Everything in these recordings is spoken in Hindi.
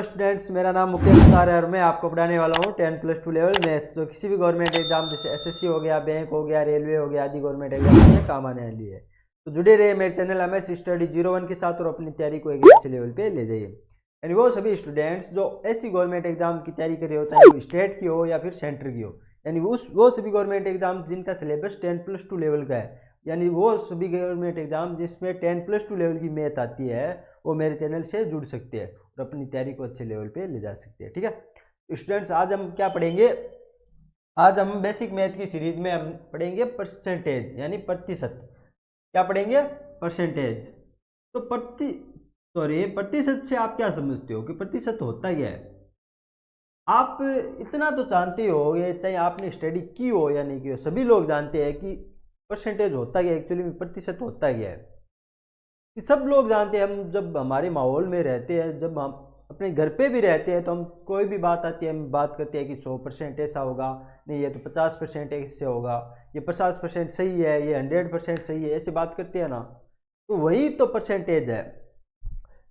हेलो स्टूडेंट्स, मेरा नाम मुकेश सुतार है और मैं आपको पढ़ाने वाला हूँ 10+2 लेवल मैथ्स। तो किसी भी गवर्नमेंट एग्जाम जैसे एसएससी हो गया, बैंक हो गया, रेलवे हो गया आदि गवर्नमेंट एग्जाम में काम आने वाली है। तो जुड़े रहिए मेरे चैनल MS स्टडी 01 के साथ और अपनी तैयारी को एक अच्छे लेवल पे ले जाइए। यानी वो सभी स्टूडेंट्स जो ऐसी गवर्नमेंट एग्जाम की तैयारी कर रहे हो, चाहे वो स्टेट की हो या फिर सेंटर की हो, यानी वो सभी गवर्नमेंट एग्जाम जिनका सिलेबस 10+2 लेवल का है, यानी वो सभी गवर्नमेंट एग्जाम जिसमें 10+2 लेवल की मैथ आती है, वो मेरे चैनल से जुड़ सकते हैं और अपनी तैयारी को अच्छे लेवल पे ले जा सकते हैं। ठीक है स्टूडेंट्स, आज हम क्या पढ़ेंगे? आज हम बेसिक मैथ की सीरीज में हम पढ़ेंगे परसेंटेज यानी प्रतिशत। क्या पढ़ेंगे? परसेंटेज। तो प्रतिशत से आप क्या समझते हो कि प्रतिशत होता क्या है? आप इतना तो जानते हो, ये चाहे आपने स्टडी की हो या नहीं की हो, सभी लोग जानते हैं कि परसेंटेज होता क्या है, एक्चुअली में प्रतिशत होता क्या है। कि सब लोग जानते हैं, हम जब हमारे माहौल में रहते हैं, जब हम अपने घर पे भी रहते हैं, तो हम कोई भी बात आती है हम बात करते हैं कि 100% ऐसा होगा, नहीं ये तो 50% ऐसे होगा, ये 50% सही है, ये 100% सही है, ऐसे बात करते हैं ना। तो वही तो परसेंटेज है।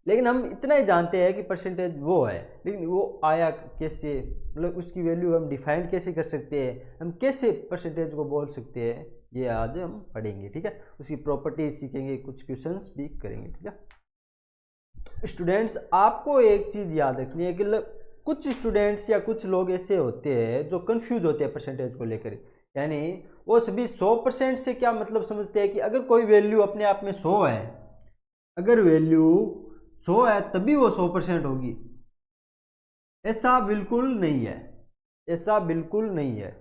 लेकिन हम इतना ही जानते हैं कि परसेंटेज वो है, लेकिन वो आया कैसे, मतलब उसकी वैल्यू हम डिफाइन कैसे कर सकते हैं, हम कैसे परसेंटेज को बोल सकते हैं, ये आज हम पढ़ेंगे। ठीक है, उसकी प्रॉपर्टीज सीखेंगे, कुछ क्वेश्चंस भी करेंगे। ठीक है स्टूडेंट्स, आपको एक चीज़ याद रखनी है कि कुछ स्टूडेंट्स या कुछ लोग ऐसे होते हैं जो कंफ्यूज होते हैं परसेंटेज को लेकर। यानी वो सभी 100% से क्या मतलब समझते हैं कि अगर कोई वैल्यू अपने आप में 100 है, अगर वैल्यू 100 है तभी वो 100% होगी। ऐसा बिल्कुल नहीं है, ऐसा बिल्कुल नहीं है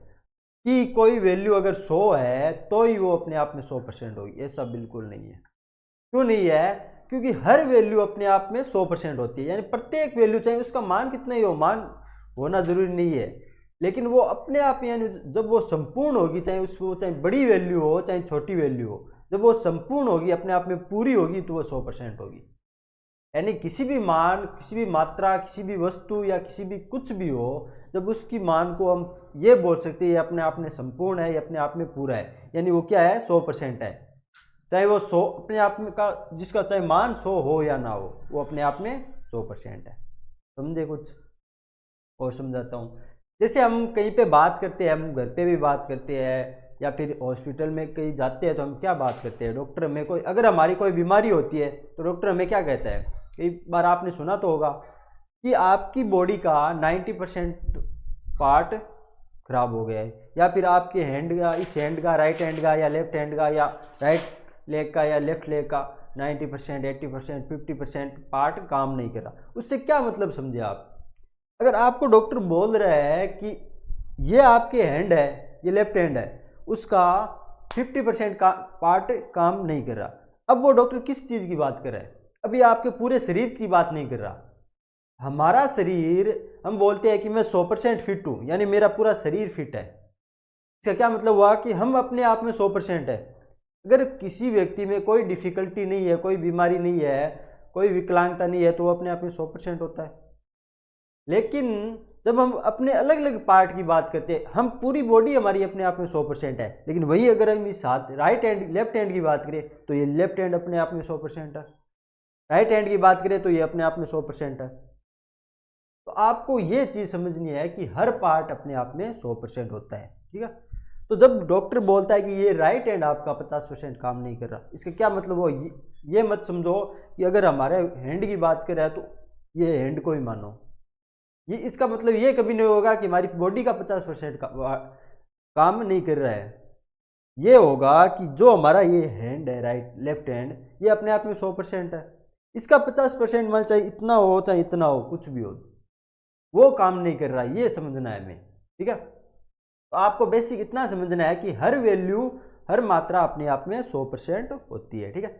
कि कोई वैल्यू अगर 100 है तो ही वो अपने आप में 100% होगी, ऐसा बिल्कुल नहीं है। क्यों नहीं है? क्योंकि हर वैल्यू अपने आप में 100% होती है। यानी प्रत्येक वैल्यू, चाहे उसका मान कितना ही हो, मान होना जरूरी नहीं है, लेकिन वो अपने आप, यानी जब वो संपूर्ण होगी, चाहे उसको चाहे बड़ी वैल्यू हो चाहे छोटी वैल्यू हो, जब वो संपूर्ण होगी, अपने आप में पूरी होगी, तो वो 100% होगी। यानी किसी भी मान, किसी भी मात्रा, किसी भी वस्तु या किसी भी कुछ भी हो, जब उसकी मान को हम ये बोल सकते हैं ये अपने आप में संपूर्ण है, ये अपने आप में पूरा है, यानी वो क्या है? 100% है। चाहे वो 100 अपने आप में का, जिसका चाहे मान 100 हो या ना हो, वो अपने आप में 100% है। समझे? कुछ और समझाता हूँ। जैसे हम कहीं पे बात करते हैं, हम घर पे भी बात करते हैं या फिर हॉस्पिटल में कहीं जाते हैं, तो हम क्या बात करते हैं? डॉक्टर हमें कोई, अगर हमारी कोई बीमारी होती है तो डॉक्टर हमें क्या कहता है? कई बार आपने सुना तो होगा कि आपकी बॉडी का 90% पार्ट खराब हो गया है, या फिर आपके हैंड का, इस हैंड का, राइट हैंड का या लेफ्ट हैंड का या राइट लेग का या लेफ्ट लेग का 90%, 80%, 50% पार्ट काम नहीं कर रहा। उससे क्या मतलब समझे आप? अगर आपको डॉक्टर बोल रहा है कि ये आपके हैंड है, ये लेफ्ट हैंड है, उसका 50% का पार्ट काम नहीं कर रहा, अब वो डॉक्टर किस चीज़ की बात कर रहा है? अभी आपके पूरे शरीर की बात नहीं कर रहा। हमारा शरीर, हम बोलते हैं कि मैं 100% फिट हूँ, यानी मेरा पूरा शरीर फिट है। इसका क्या मतलब हुआ? कि हम अपने आप में 100% है। अगर किसी व्यक्ति में कोई डिफिकल्टी नहीं है, कोई बीमारी नहीं है, कोई विकलांगता नहीं है, तो वो अपने आप में 100% होता है। लेकिन जब हम अपने अलग अलग पार्ट की बात करते हैं, हम पूरी बॉडी हमारी अपने आप में 100% है, लेकिन वही अगर हम इस हाथ, राइट हैंड, लेफ्ट हैंड की बात करें तो ये लेफ्ट हैंड अपने आप में 100% है, राइट हैंड की बात करें तो ये अपने आप में 100% है। तो आपको ये चीज़ समझनी है कि हर पार्ट अपने आप में 100% होता है। ठीक है, तो जब डॉक्टर बोलता है कि ये राइट हैंड आपका 50% काम नहीं कर रहा, इसका क्या मतलब? वो ये मत समझो कि अगर हमारे हैंड की बात कर रहा है तो ये हैंड को ही मानो। ये इसका मतलब ये कभी नहीं होगा कि हमारी बॉडी का 50% काम नहीं कर रहा है। ये होगा कि जो हमारा ये हैंड है, राइट लेफ्ट हैंड, ये अपने आप में 100% है। इसका 50% मान, चाहे इतना हो चाहे इतना हो, कुछ भी हो, वो काम नहीं कर रहा, ये समझना है हमें। ठीक है, तो आपको बेसिक इतना समझना है कि हर वैल्यू, हर मात्रा अपने आप में 100% होती है। ठीक है,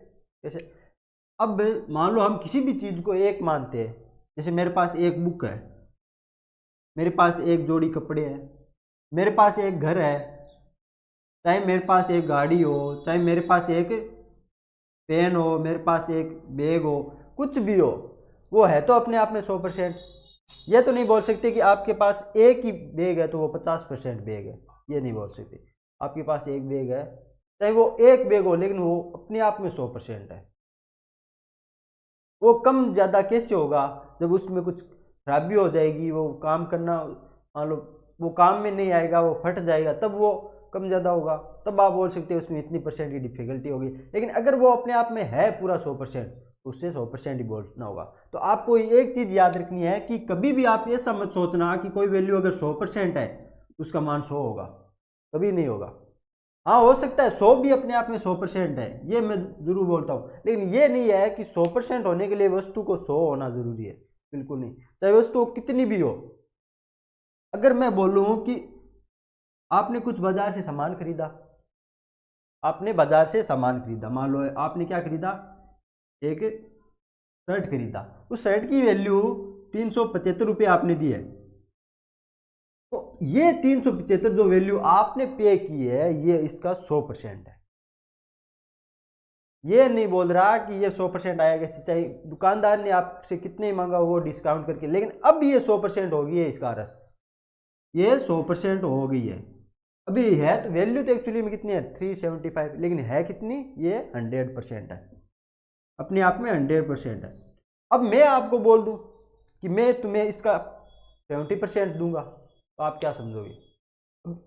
जैसे अब मान लो हम किसी भी चीज़ को एक मानते हैं, जैसे मेरे पास एक बुक है, मेरे पास एक जोड़ी कपड़े हैं, मेरे पास एक घर है, चाहे मेरे पास एक गाड़ी हो, चाहे मेरे पास एक पेन हो, मेरे पास एक बैग हो, कुछ भी हो, वो है तो अपने आप में 100%। ये तो नहीं बोल सकते कि आपके पास एक ही बैग है तो वो 50% बैग है, ये नहीं बोल सकते। आपके पास एक बैग है, चाहे वो एक बैग हो, लेकिन वो अपने आप में 100% है। वो कम ज़्यादा कैसे होगा? जब उसमें कुछ खराबी हो जाएगी, वो काम करना मान लो वो काम में नहीं आएगा, वो फट जाएगा, तब वो कम ज़्यादा होगा, तब आप बोल सकते हो उसमें इतनी परसेंट की डिफिकल्टी होगी। लेकिन अगर वो अपने आप में है पूरा 100%, उससे 100% ही बोलना होगा। तो आपको एक चीज़ याद रखनी है कि कभी भी आप ऐसा मत सोचना कि कोई वैल्यू अगर 100% है उसका मान 100 होगा, कभी नहीं होगा। हाँ, हो सकता है 100 भी अपने आप में 100% है, ये मैं जरूर बोलता हूँ, लेकिन ये नहीं है कि 100% होने के लिए वस्तु को 100 होना जरूरी है, बिल्कुल नहीं, चाहे वस्तु कितनी भी हो। अगर मैं बोलूँ कि आपने कुछ बाजार से सामान खरीदा, आपने बाजार से सामान खरीदा, मान लो आपने क्या खरीदा, एक शर्ट खरीदा, उस शर्ट की वैल्यू 375 रुपये आपने दी है। तो ये 375 जो वैल्यू आपने पे की है ये इसका 100% है। ये नहीं बोल रहा कि ये 100% आएगा, चाहे दुकानदार ने आपसे कितने ही मांगा वो डिस्काउंट करके, लेकिन अब ये 100% हो गई है, इसका रस ये 100% हो गई है। अभी है तो वैल्यू तो एक्चुअली में कितनी है 375, लेकिन है कितनी, ये 100% है, अपने आप में 100% है। अब मैं आपको बोल दूं कि मैं तुम्हें इसका 70% दूंगा, तो आप क्या समझोगे?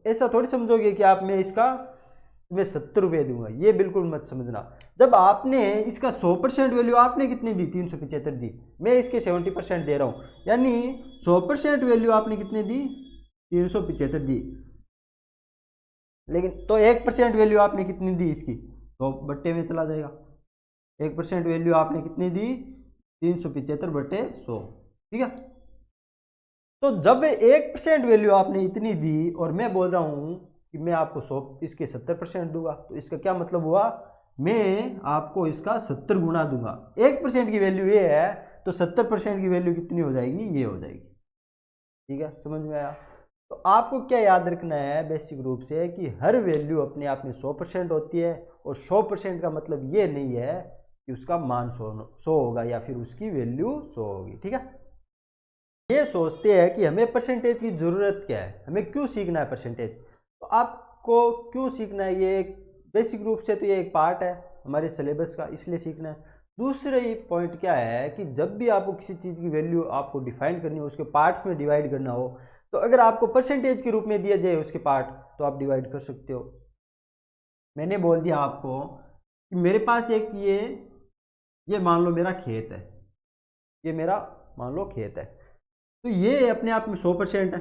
ऐसा थोड़ी समझोगे कि आप मैं इसका तुम्हें 70 रुपये दूंगा, ये बिल्कुल मत समझना। जब आपने इसका 100% वैल्यू आपने कितनी दी, 375 दी, मैं इसके 70% दे रहा हूँ, यानी 100% वैल्यू आपने कितने दी, 375 दी। लेकिन तो 1% वैल्यू आपने कितनी दी इसकी, तो बट्टे में चला जाएगा। 1% वैल्यू आपने कितनी दी, 375/100, ठीक है। तो जब 1% वैल्यू आपने इतनी दी और मैं बोल रहा हूँ कि मैं आपको 100 इसके 70% दूंगा, तो इसका क्या मतलब हुआ, मैं आपको इसका 70 गुना दूंगा। 1% की वैल्यू ये है तो 70% की वैल्यू कितनी हो जाएगी, ये हो जाएगी, ठीक है, समझ में आया। तो आपको क्या याद रखना है बेसिक रूप से कि हर वैल्यू अपने आप में 100% होती है, और 100% का मतलब ये नहीं है कि उसका मान 100 होगा या फिर उसकी वैल्यू 100 होगी, ठीक है। ये सोचते हैं कि हमें परसेंटेज की ज़रूरत क्या है, हमें क्यों सीखना है परसेंटेज। तो आपको क्यों सीखना है, ये एक बेसिक रूप से तो ये एक पार्ट है हमारे सिलेबस का, इसलिए सीखना है। दूसरा ये पॉइंट क्या है कि जब भी आपको किसी चीज़ की वैल्यू आपको डिफाइन करनी हो, उसके पार्ट्स में डिवाइड करना हो, तो अगर आपको परसेंटेज के रूप में दिया जाए उसके पार्ट, तो आप डिवाइड कर सकते हो। मैंने बोल दिया आपको कि मेरे पास एक ये मान लो मेरा खेत है, ये मेरा मान लो खेत है, तो ये अपने आप में 100% है।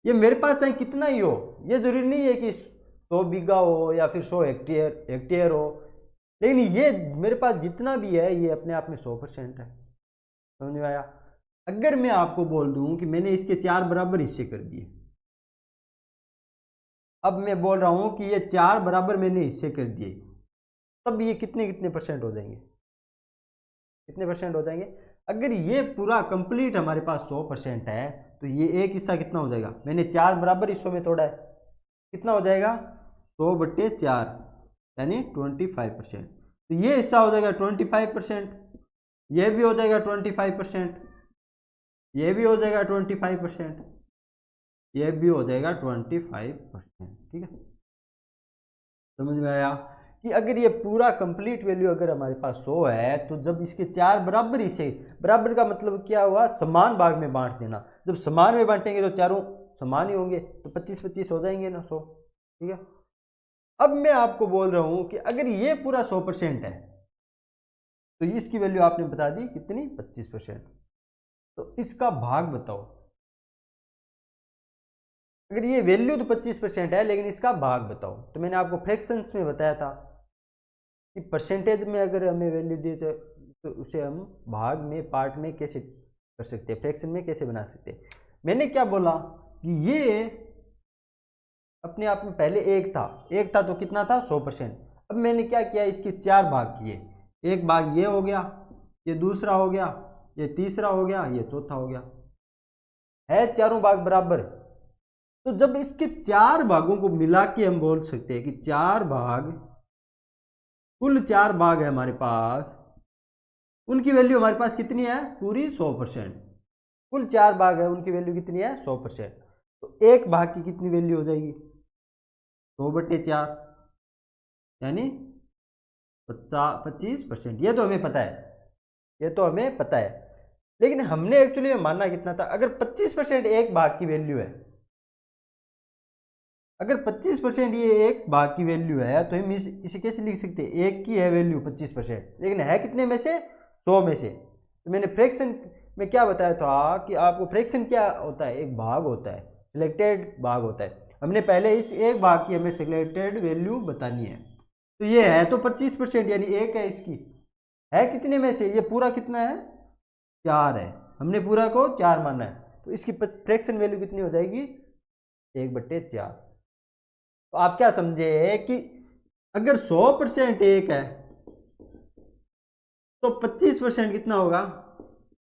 ये मेरे पास चाहे कितना ही हो, ये जरूरी नहीं है कि 100 बीघा हो या फिर 100 हेक्टेयर हो, लेकिन ये मेरे पास जितना भी है ये अपने आप में 100% है। समझ में आया। अगर मैं आपको बोल दूं कि मैंने इसके 4 बराबर हिस्से कर दिए, अब मैं बोल रहा हूं कि ये 4 बराबर मैंने हिस्से कर दिए, तब ये कितने कितने परसेंट हो जाएंगे, कितने परसेंट हो जाएंगे। अगर ये पूरा कंप्लीट हमारे पास 100% है, तो ये एक हिस्सा कितना हो जाएगा, मैंने 4 बराबर हिस्सों में तोड़ा है, कितना हो जाएगा 100/4, यानी 25%। तो ये हिस्सा हो जाएगा 25%, ये भी हो जाएगा 25%, ये भी हो जाएगा 25%, ये भी हो जाएगा 25%, ठीक है। समझ में आया कि अगर ये पूरा कंप्लीट वैल्यू अगर हमारे पास 100 है, तो जब इसके 4 बराबर हिस्से, बराबर का मतलब क्या हुआ, समान भाग में बांट देना, जब समान में बांटेंगे तो चारों समान ही होंगे, तो 25-25 हो जाएंगे ना 100, ठीक है। अब मैं आपको बोल रहा हूं कि अगर ये पूरा 100% है, तो इसकी वैल्यू आपने बता दी कितनी, 25%। तो इसका भाग बताओ, अगर ये वैल्यू तो 25% है, लेकिन इसका भाग बताओ। तो मैंने आपको फ्रैक्शंस में बताया था कि परसेंटेज में अगर हमें वैल्यू दी जाए तो उसे हम भाग में, पार्ट में कैसे कर सकते हैं, फ्रैक्शन में कैसे बना सकते हैं। मैंने क्या बोला कि ये अपने आप में पहले एक था तो कितना था 100%। अब मैंने क्या किया, इसके 4 भाग किए, एक भाग ये हो गया, ये दूसरा हो गया, ये तीसरा हो गया, ये चौथा हो गया, है चारों भाग बराबर। तो जब इसके 4 भागों को मिला के हम बोल सकते हैं कि 4 भाग, कुल 4 भाग है हमारे पास, उनकी वैल्यू हमारे पास कितनी है, पूरी 100%। कुल 4 भाग है, उनकी वैल्यू कितनी है, 100%। तो एक भाग की कितनी वैल्यू हो जाएगी, 100/4, यानी 25%। ये तो हमें पता है, ये तो हमें पता है। लेकिन हमने एक्चुअली में मानना कितना था, अगर 25% एक भाग की वैल्यू है, अगर 25% ये एक भाग की वैल्यू है तो हम इसे कैसे लिख सकते हैं, एक की है वैल्यू 25%, लेकिन है कितने में से, 100 में से। तो मैंने फ्रैक्शन में क्या बताया था कि आपको फ्रैक्शन क्या होता है, एक भाग होता है, सिलेक्टेड भाग होता है। हमने पहले इस एक भाग की हमें सिलेक्टेड वैल्यू बतानी है। तो ये है तो 25% यानी एक है, इसकी है कितने में से, ये पूरा कितना है, 4 है, हमने पूरा को 4 माना है, तो इसकी फ्रैक्शन वैल्यू कितनी हो जाएगी, 1/4। तो आप क्या समझे कि अगर 100% एक है तो 25% कितना होगा,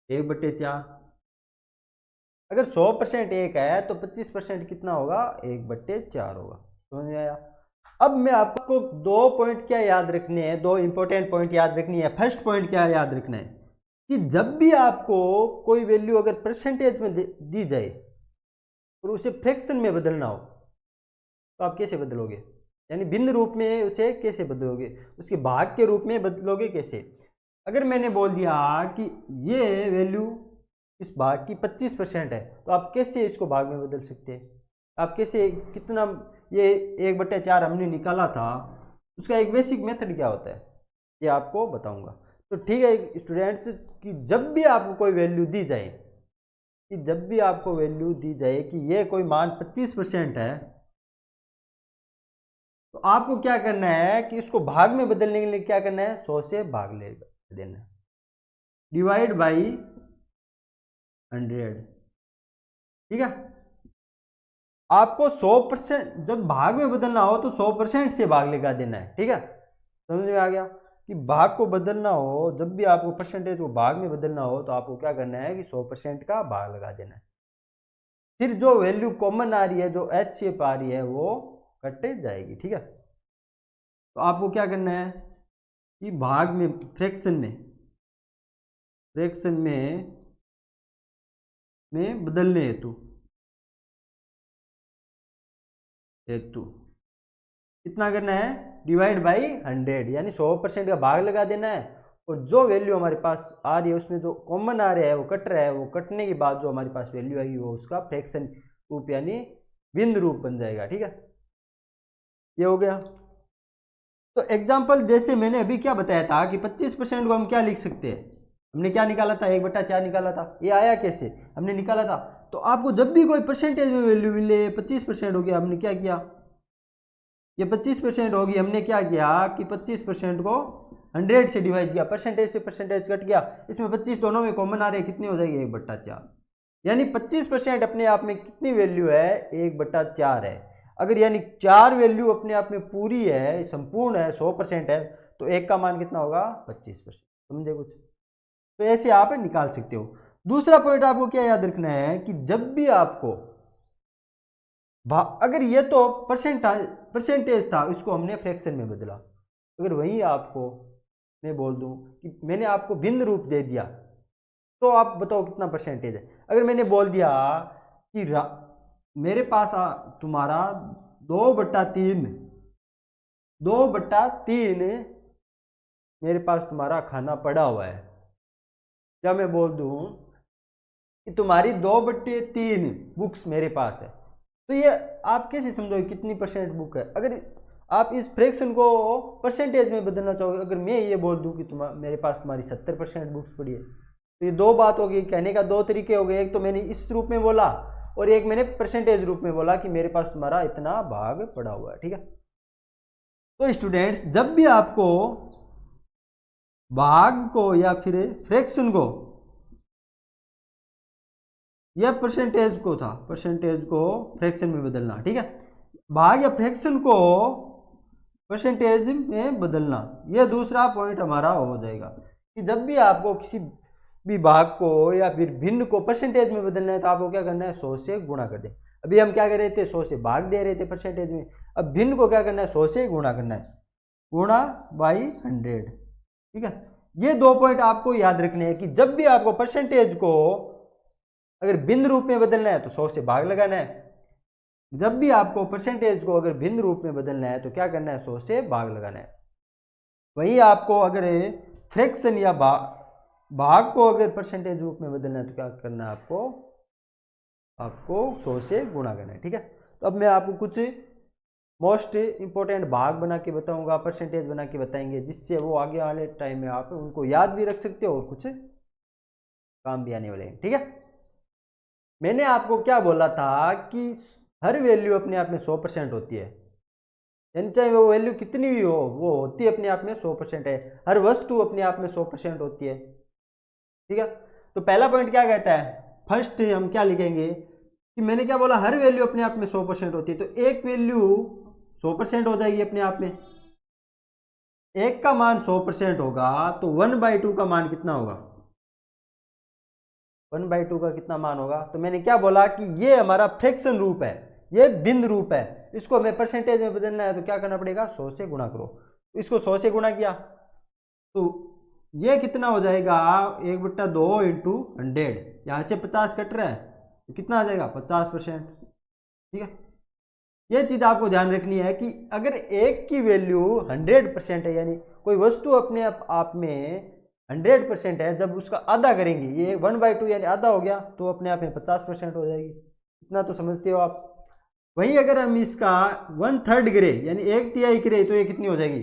1/4। अगर 100% एक है तो 25% कितना होगा, 1/4 होगा। समझ में आया। अब मैं आपको 2 पॉइंट क्या याद रखने हैं, 2 इंपॉर्टेंट पॉइंट याद रखनी है। फर्स्ट पॉइंट क्या याद रखना है कि जब भी आपको कोई वैल्यू अगर परसेंटेज में दी जाए और उसे फ्रैक्शन में बदलना हो तो आप कैसे बदलोगे, यानी भिन्न रूप में उसे कैसे बदलोगे, उसके भाग के रूप में बदलोगे कैसे। अगर मैंने बोल दिया कि ये वैल्यू इस भाग की 25% है तो आप कैसे इसको भाग में बदल सकते हैं, आप कैसे, कितना, ये 1/4 हमने निकाला था, उसका एक बेसिक मेथड क्या होता है ये आपको बताऊंगा। तो ठीक है स्टूडेंट्स, कि जब भी आपको कोई वैल्यू दी जाए, कि जब भी आपको वैल्यू दी जाए कि ये कोई मान 25% है, तो आपको क्या करना है कि इसको भाग में बदलने के लिए क्या करना है, 100 से भाग ले देना है, डिवाइड बाई 100। ठीक है, आपको 100% जब भाग में बदलना हो तो 100% से भाग लगा देना है। ठीक है, समझ में आ गया कि भाग को बदलना हो, जब भी आपको परसेंटेज को भाग में बदलना हो तो आपको क्या करना है कि 100% का भाग लगा देना है। फिर जो वैल्यू कॉमन आ रही है, जो एच शेप आ रही है, वो कट जाएगी। ठीक है, तो आपको क्या करना है कि भाग में, फ्रैक्शन में बदलने हेतु कितना करना है, डिवाइड बाई 100, यानी 100% का भाग लगा देना है, और जो वैल्यू हमारे पास आ रही है उसमें जो कॉमन आ रहा है वो कट रहा है, वो कटने के बाद जो हमारे पास वैल्यू आएगी वो उसका फ्रैक्शन रूप यानी भिन्न रूप बन जाएगा। ठीक है, ये हो गया। तो एग्जाम्पल जैसे मैंने अभी क्या बताया था कि 25% को हम क्या लिख सकते हैं, हमने क्या निकाला था, 1/4 निकाला था, ये आया कैसे, हमने निकाला था। तो आपको जब भी कोई परसेंटेज में वैल्यू मिले, 25% हो गया, हमने क्या किया, ये 25% होगी, हमने क्या किया कि 25% को 100 से डिवाइड किया, परसेंटेज से परसेंटेज कट गया, इसमें 25 दोनों में कॉमन आ रहे हैं, कितनी हो जाएगी, 1/4। यानी 25% अपने आप में कितनी वैल्यू है, 1/4 है। अगर यानी 4 वैल्यू अपने आप में पूरी है, संपूर्ण है, 100% है, तो एक का मान कितना होगा, 25%। समझे कुछ, तो ऐसे आप निकाल सकते हो। दूसरा पॉइंट आपको क्या याद रखना है कि जब भी आपको अगर ये तो परसेंटेज था, इसको हमने फ्रैक्शन में बदला, अगर वही आपको मैं बोल दूं कि मैंने आपको भिन्न रूप दे दिया, तो आप बताओ कितना परसेंटेज है। अगर मैंने बोल दिया कि मेरे पास तुम्हारा 2/3 मेरे पास तुम्हारा खाना पड़ा हुआ है, क्या मैं बोल दूं कि तुम्हारी 2/3 बुक्स मेरे पास है, तो ये आप कैसे समझोगे कितनी परसेंट बुक है। अगर आप इस फ्रैक्शन को परसेंटेज में बदलना चाहोगे, अगर मैं ये बोल दूं कि मेरे पास तुम्हारी 70% बुक्स पड़ी है, तो ये दो बात होगी, कहने का दो तरीके हो गए, एक तो मैंने इस रूप में बोला और एक मैंने परसेंटेज रूप में बोला कि मेरे पास तुम्हारा इतना भाग पड़ा हुआ है। ठीक है, तो स्टूडेंट्स जब भी आपको भाग को या फिर फ्रैक्शन को या परसेंटेज को फ्रैक्शन में बदलना, ठीक है, भाग या फ्रैक्शन को परसेंटेज में बदलना, यह दूसरा पॉइंट हमारा हो जाएगा कि जब भी आपको किसी भी भाग को या फिर भिन्न को परसेंटेज में बदलना है तो आपको क्या करना है, 100 से गुणा कर दें। अभी हम क्या कर रहे थे, 100 से भाग दे रहे थे परसेंटेज में, अब भिन्न को क्या करना है, 100 से गुणा करना है, गुणा बाई 100। ठीक है, ये दो पॉइंट आपको याद रखने हैं कि जब भी आपको परसेंटेज को अगर भिन्न रूप में बदलना है तो 100 से भाग लगाना है, जब भी आपको परसेंटेज को अगर भिन्न रूप में बदलना है तो क्या करना है, 100 से भाग लगाना है। वहीं आपको अगर फ्रैक्शन या भाग को अगर परसेंटेज रूप में बदलना है तो क्या करना है आपको 100 से गुणा करना है। ठीक है, तो अब मैं आपको कुछ मोस्ट इंपॉर्टेंट भाग बना के बताऊंगा, परसेंटेज बना के बताएंगे, जिससे वो आगे वाले टाइम में आप उनको याद भी रख सकते हो और कुछ काम भी आने वाले हैं। ठीक है, मैंने आपको क्या बोला था कि हर वैल्यू अपने आप में 100% होती है, यानी चाहे वो वैल्यू कितनी भी हो वो होती अपने आप में 100% है। हर वस्तु अपने आप में 100% होती है। ठीक है, तो पहला पॉइंट क्या कहता है, फर्स्ट हम क्या लिखेंगे कि मैंने क्या बोला, हर वैल्यू अपने आप में 100% होती है। तो एक वैल्यू 100% हो जाएगी अपने आप में, एक का मान 100% होगा तो 1/2 का मान कितना होगा, 1/2 का कितना मान होगा। तो मैंने क्या बोला कि ये हमारा फ्रैक्शन रूप है, ये बिंद रूप है, इसको हमें परसेंटेज में बदलना है तो क्या करना पड़ेगा, 100 से गुणा करो। इसको 100 से गुणा किया तो ये कितना हो जाएगा, 1/2 इंटू 100, यहाँ से 50 कट रहा है तो कितना आ जाएगा 50%। ठीक है, ये चीज़ आपको ध्यान रखनी है कि अगर एक की वैल्यू 100% है, यानी कोई वस्तु अपने आप में 100% है, जब उसका आधा करेंगे, ये 1/2 यानी आधा हो गया, तो अपने आप में 50% हो जाएगी। इतना तो समझते हो आप। वहीं अगर हम इसका 1/3 करें यानी 1/3 करें तो ये कितनी हो जाएगी,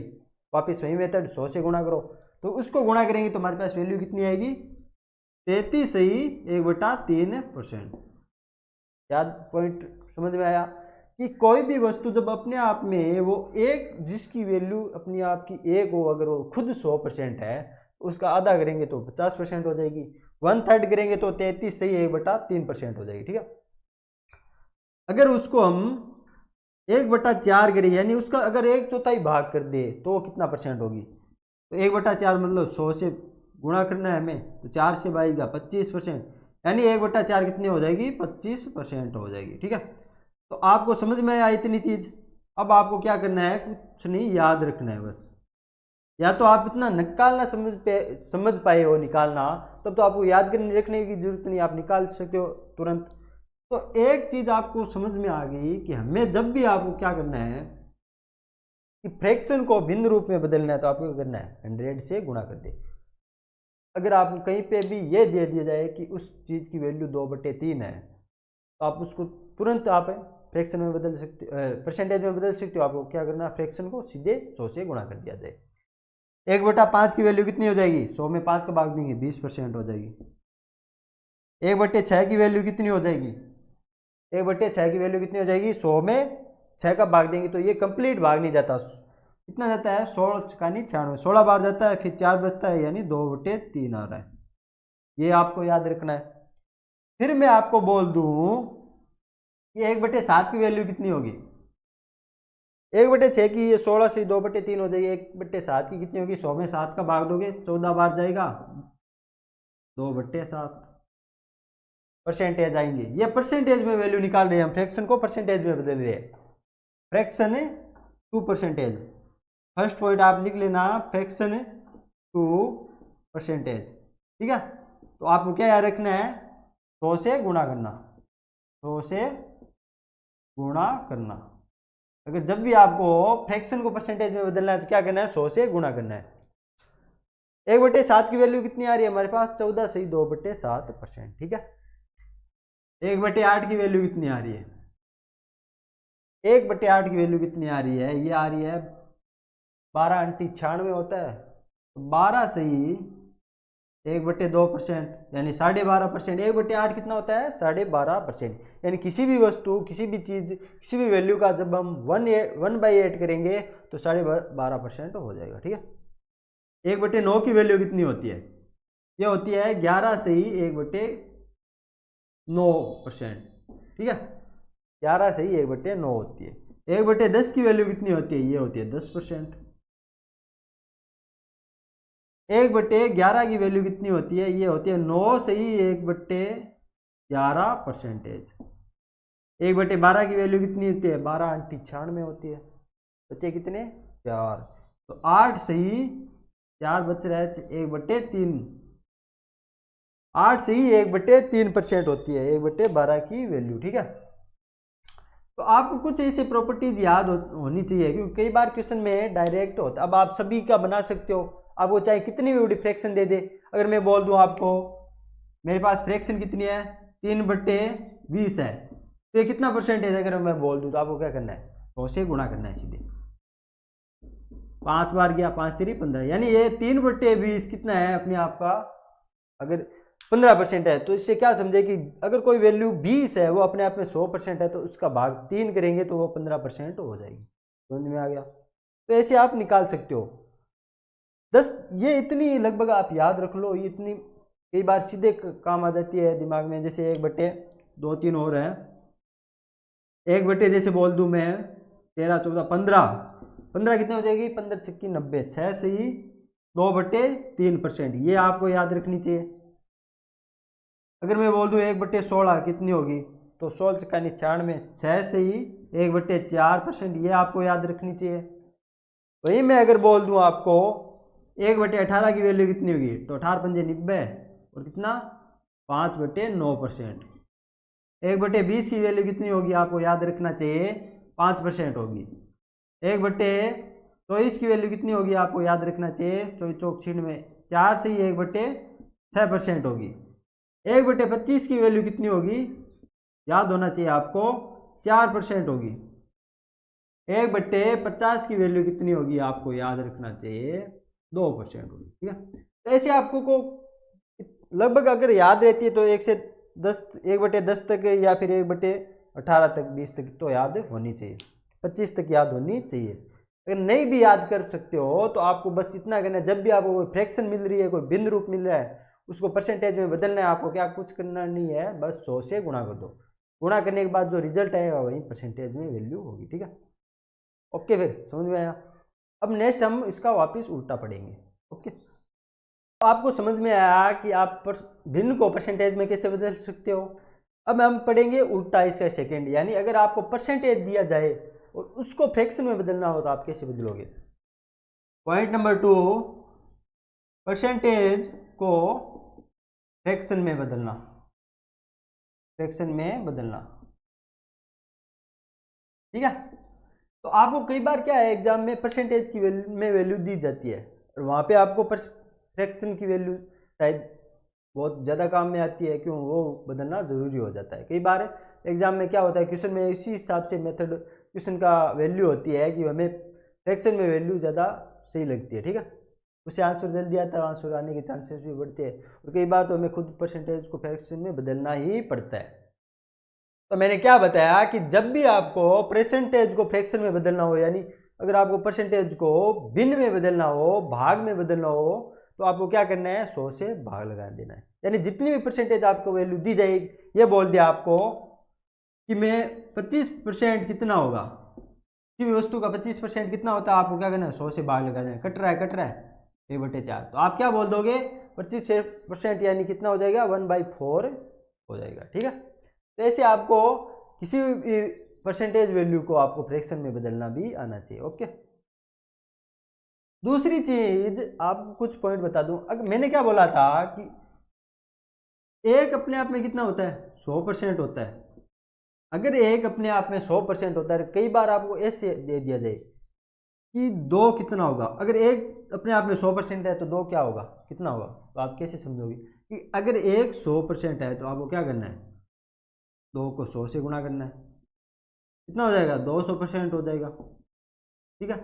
वापस वही मेथड 100 से गुणा करो, तो उसको गुणा करेंगे तो हमारे पास वैल्यू कितनी आएगी, 33.1/3%। याद पॉइंट समझ में आया कि कोई भी वस्तु जब अपने आप में वो एक, जिसकी वैल्यू अपनी आप की एक हो, अगर वो खुद 100% है, उसका आधा करेंगे तो 50% हो जाएगी, 1/3 करेंगे तो 33.1/3% हो जाएगी। ठीक है, अगर उसको हम 1/4 करें यानी उसका अगर 1/4 भाग कर दे तो कितना परसेंट होगी, तो 1/4 मतलब 100 से गुणा करना है हमें, तो 4 से भागेगा 25%, यानी 1/4 कितनी हो जाएगी, 25% हो जाएगी। ठीक है, तो आपको समझ में आया इतनी चीज़। अब आपको क्या करना है, कुछ नहीं याद रखना है बस, या तो आप इतना निकालना समझ पाए हो निकालना, तब तो आपको याद करने रखने की जरूरत नहीं, आप निकाल सकते हो तुरंत। तो एक चीज़ आपको समझ में आ गई कि हमें जब भी आपको क्या करना है कि फ्रैक्शन को भिन्न रूप में बदलना है तो आपको क्या करना है, 100 से गुणा कर दे। अगर आप कहीं पे भी ये दे दिया जाए कि उस चीज़ की वैल्यू 2/3 है, तो आप उसको तुरंत आप फ्रैक्शन में बदल सकते, परसेंटेज में बदल सकते हो। आपको क्या करना है, फ्रैक्शन को सीधे 100 से गुणा कर दिया जाए। 1/5 की वैल्यू कितनी हो जाएगी, 100 में 5 का भाग देंगे 20% हो जाएगी। 1/6 की वैल्यू कितनी हो जाएगी, 1/6 की वैल्यू कितनी हो जाएगी, 100 में 6 का भाग देंगे तो ये कंप्लीट भाग नहीं जाता, कितना जाता है, 16×96, 16 बार जाता है, फिर 4 बचता है, यानी 2/3 आ रहा है। ये आपको याद रखना है। फिर मैं आपको बोल दूं कि 1/7 की वैल्यू कितनी होगी, 1/6 की ये 16 से 2/3 हो जाएगी, 1/7 की कितनी होगी, 100 में 7 का भाग दोगे 14 बार जाएगा, 2/7 परसेंटेज आएंगे। ये परसेंटेज में वैल्यू निकाल रहे हैं हम, फ्रैक्शन को परसेंटेज में बदल रहे हैं, fraction to percentage. First point आप लिख लेना, फ्रैक्शन टू परसेंटेज। ठीक है, तो आपको क्या याद रखना है, 100 से गुणा करना, 100 से गुणा करना। अगर जब भी आपको फ्रैक्शन को परसेंटेज में बदलना है तो क्या करना है, 100 से गुणा करना है। 1/7 की वैल्यू कितनी आ रही है हमारे पास, 14 से 2/7%। ठीक है, 1/8 की वैल्यू कितनी आ रही है, 1/8 की वैल्यू कितनी आ रही है, ये आ रही है 12×96 होता है, तो 12 से ही 1/2% यानी 12.5%। 1/8 कितना होता है, 12.5%। यानी किसी भी वस्तु, किसी भी चीज़, किसी भी वैल्यू का जब हम 1/8 करेंगे तो 12.5% हो जाएगा। ठीक है, 1/9 की वैल्यू कितनी होती है, ये होती है 11 से ही 1/9%। ठीक है, 11 से ही 1/9 होती है। 1/10 की वैल्यू कितनी होती है, ये होती है 10%। 1/11 की वैल्यू कितनी होती है, ये होती है 9 से ही 1/11%। 1/12 की वैल्यू कितनी होती है, 12×96 होती है, बच्चे कितने, 4। तो 8 से ही 4 बच रहा है, 1/3, 8 से ही 1/3% होती है 1/12 की वैल्यू। ठीक है, तो आपको कुछ ऐसी प्रॉपर्टीज याद होनी चाहिए, क्योंकि कई बार क्वेश्चन में डायरेक्ट होता है। अब आप सभी का बना सकते हो, आपको चाहे कितनी भी बड़ी फ्रैक्शन दे दे, अगर मैं बोल दूं आपको मेरे पास फ्रैक्शन कितनी है 3/20 है, तो ये कितना परसेंटेज अगर मैं बोल दूं तो आपको क्या करना है 100 से गुणा करना है सीधे। 5 बार गया 5 3 15, यानी ये 3/20 कितना है अपने आप का अगर 15% है, तो इससे क्या समझे कि अगर कोई वैल्यू 20 है वो अपने आप में 100% है तो उसका भाग 3 करेंगे तो वो 15% हो जाएगी। समझ में आ गया? तो ऐसे आप निकाल सकते हो 10, ये इतनी लगभग आप याद रख लो, ये इतनी कई बार सीधे काम आ जाती है दिमाग में। जैसे 1/2 3 और है, 1 जैसे बोल दूं मैं 13 14 15 कितने हो जाएगी 15 छक्की 90, 6 से ही 2/3%, ये आपको याद रखनी चाहिए। अगर मैं बोल दूं 1/16 कितनी होगी तो 16 छक्का 96, 6 से ही 1/4%, ये आपको याद रखनी चाहिए। वही मैं अगर बोल दूं आपको 1/18 की वैल्यू कितनी होगी तो 18 पंजे 90 और कितना 5/9%। 1/20 की वैल्यू कितनी होगी आपको याद रखना चाहिए 5% होगी। 1/24 की वैल्यू कितनी होगी आपको याद रखना चाहिए 24 चौक 96, 4 से ही 1/6% होगी। 1/25 की वैल्यू कितनी होगी याद होना चाहिए आपको 4% होगी। 1/50 की वैल्यू कितनी होगी आपको याद रखना चाहिए 2% होगी। ठीक है, तो ऐसे आपको को लगभग अगर याद रहती है तो 1 से 10 1/10 तक या फिर 1/18 तक 20 तक तो याद होनी चाहिए, 25 तक याद होनी चाहिए। अगर नहीं भी याद कर सकते हो तो आपको बस इतना करना है, जब भी आपको कोई फ्रैक्शन मिल रही है कोई भिन्न रूप मिल रहा है उसको परसेंटेज में बदलना है। आपको क्या कुछ करना नहीं है, बस 100 से गुणा कर दो, गुणा करने के बाद जो रिजल्ट आएगा वही परसेंटेज में वैल्यू होगी। ठीक है, ओके, फिर समझ में आया। अब नेक्स्ट हम इसका वापस उल्टा पढ़ेंगे। ओके, तो आपको समझ में आया कि आप भिन्न को परसेंटेज में कैसे बदल सकते हो। अब हम पढ़ेंगे उल्टा इसका सेकेंड, यानी अगर आपको परसेंटेज दिया जाए और उसको फ्रैक्शन में बदलना हो तो आप कैसे बदलोगे। पॉइंट नंबर 2, परसेंटेज को फ्रैक्शन में बदलना, फ्रैक्शन में बदलना। ठीक है, तो आपको कई बार क्या है एग्जाम में परसेंटेज की वैल्यू दी जाती है और वहाँ पे आपको फ्रैक्शन की वैल्यू शायद बहुत ज़्यादा काम में आती है, क्यों वो बदलना ज़रूरी हो जाता है। कई बार एग्जाम में क्या होता है क्वेश्चन में इसी हिसाब से मेथड क्वेश्चन का वैल्यू होती है कि हमें फ्रैक्शन में वैल्यू ज़्यादा सही लगती है। ठीक है, उससे आंसर जल्दी आता है, आंसर आने के चांसेस भी बढ़ते हैं और कई बार तो हमें खुद परसेंटेज को फ्रैक्शन में बदलना ही पड़ता है। तो मैंने क्या बताया कि जब भी आपको परसेंटेज को फ्रैक्शन में बदलना हो, यानी अगर आपको परसेंटेज को भिन्न में बदलना हो, भाग में बदलना हो, तो आपको क्या करना है 100 से भाग लगा देना है। यानी जितनी भी परसेंटेज आपको वैल्यू दी जाएगी, ये बोल दिया आपको कि मैं 25% कितना होगा, किसी भी वस्तु का 25% कितना होता है, आपको क्या करना है 100 से भाग लगा देना। कट रहा है 1/4, तो आप क्या बोल दोगे 25% यानी कितना हो जाएगा 1/4 हो जाएगा। ठीक है, तो ऐसे आपको किसी भी परसेंटेज वैल्यू को आपको फ्रैक्शन में बदलना भी आना चाहिए। ओके, दूसरी चीज आपको कुछ पॉइंट बता दूं। अगर मैंने क्या बोला था कि एक अपने आप में कितना होता है 100% होता है। अगर एक अपने आप में 100% होता है, कई बार आपको ऐसे दे दिया जाए कि 2 कितना होगा, अगर एक अपने आप में 100% है तो 2 क्या होगा कितना होगा, तो आप कैसे समझोगे कि अगर एक 100% है तो आपको क्या करना है 2 को 100 से गुणा करना है, कितना हो जाएगा 200% हो जाएगा। ठीक है,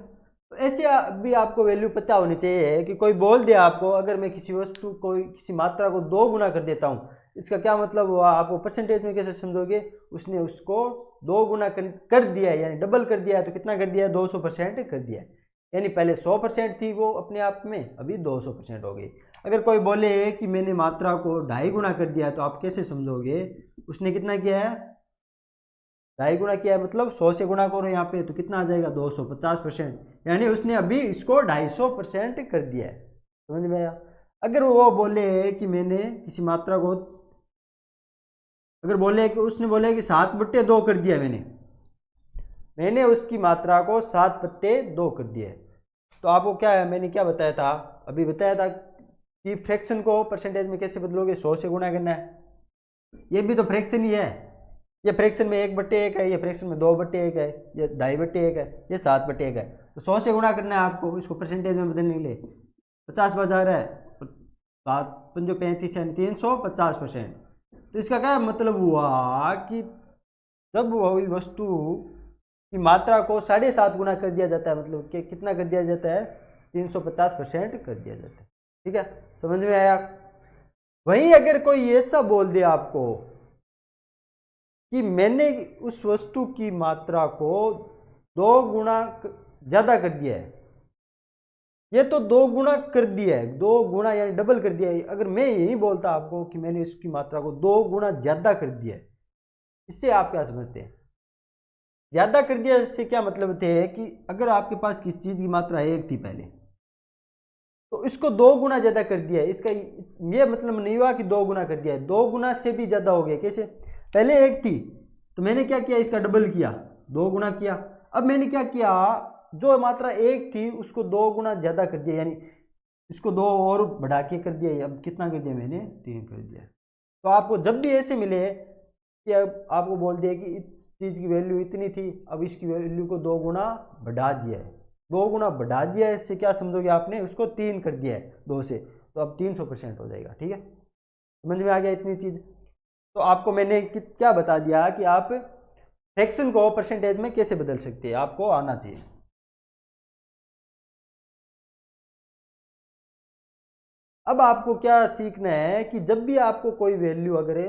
तो ऐसे भी आपको वैल्यू पता होनी चाहिए कि कोई बोल दिया आपको अगर मैं किसी वस्तु को किसी मात्रा को 2 गुना कर देता हूँ, इसका क्या मतलब हुआ, आपको परसेंटेज में कैसे समझोगे, उसने उसको 2 गुना कर दिया है यानी डबल कर दिया है, तो कितना कर दिया है 200% कर दिया है। यानी पहले 100% थी वो अपने आप में, अभी 200% हो गई। अगर कोई बोले कि मैंने मात्रा को 2.5 गुना कर दिया है, तो आप कैसे समझोगे उसने कितना किया है 2.5 गुना किया है, मतलब 100 से गुणा करो यहाँ पे तो कितना आ जाएगा 250%, यानी उसने अभी इसको 250% कर दिया है। समझ में आया। अगर वो बोले कि मैंने किसी मात्रा को, अगर बोले कि उसने बोले कि 7/2 कर दिया, मैंने उसकी मात्रा को 7/2 कर दिया है, तो आपको क्या है मैंने क्या बताया था, अभी बताया था कि फ्रैक्शन को परसेंटेज में कैसे बदलोगे 100 से गुणा करना है। ये भी तो फ्रैक्शन ही है, ये फ्रैक्शन में 1/1 है, ये फ्रैक्शन में 2/1 है, ये 2.5/1 है, ये 7/1 है, तो 100 से गुणा करना है आपको इसको परसेंटेज में बदलने के लिए। 50 है, 7×5 = 35 यानी 350%। तो इसका क्या मतलब हुआ कि जब वही वस्तु की मात्रा को 7.5 गुना कर दिया जाता है, मतलब कि कितना कर दिया जाता है, 350% कर दिया जाता है। ठीक है, समझ में आया। वहीं अगर कोई ऐसा बोल दे आपको कि मैंने उस वस्तु की मात्रा को 2 गुना ज्यादा कर दिया है, ये तो 2 गुना कर दिया है, 2 गुना यानी डबल कर दिया है। अगर मैं यही बोलता आपको कि मैंने इसकी मात्रा को 2 गुना ज्यादा कर दिया है, इससे आप क्या समझते हैं? ज्यादा कर दिया इससे क्या मतलब थे कि अगर आपके पास किसी चीज की मात्रा 1 थी पहले, तो इसको 2 गुना ज्यादा कर दिया है। इसका ये मतलब नहीं हुआ कि 2 गुना कर दिया है, 2 गुना से भी ज्यादा हो गया। कैसे? पहले 1 थी तो मैंने क्या किया, इसका डबल किया, 2 गुना किया। अब मैंने क्या किया, जो मात्रा 1 थी उसको 2 गुना ज्यादा कर दिया, यानी इसको 2 और बढ़ा के कर दिया। अब कितना कर दिया मैंने, 3 कर दिया। तो आपको जब भी ऐसे मिले कि अब आपको बोल दिया कि इस चीज़ की वैल्यू इतनी थी, अब इसकी वैल्यू को 2 गुना बढ़ा दिया है, 2 गुना बढ़ा दिया है, इससे क्या समझोगे आपने, उसको 3 कर दिया है 2 से, तो अब 300% हो जाएगा। ठीक है, समझ में आ गया इतनी चीज़। तो आपको मैंने क्या बता दिया कि आप फ्रैक्शन को परसेंटेज में कैसे बदल सकते हैं, आपको आना चाहिए। अब आपको क्या सीखना है कि जब भी आपको कोई वैल्यू अगर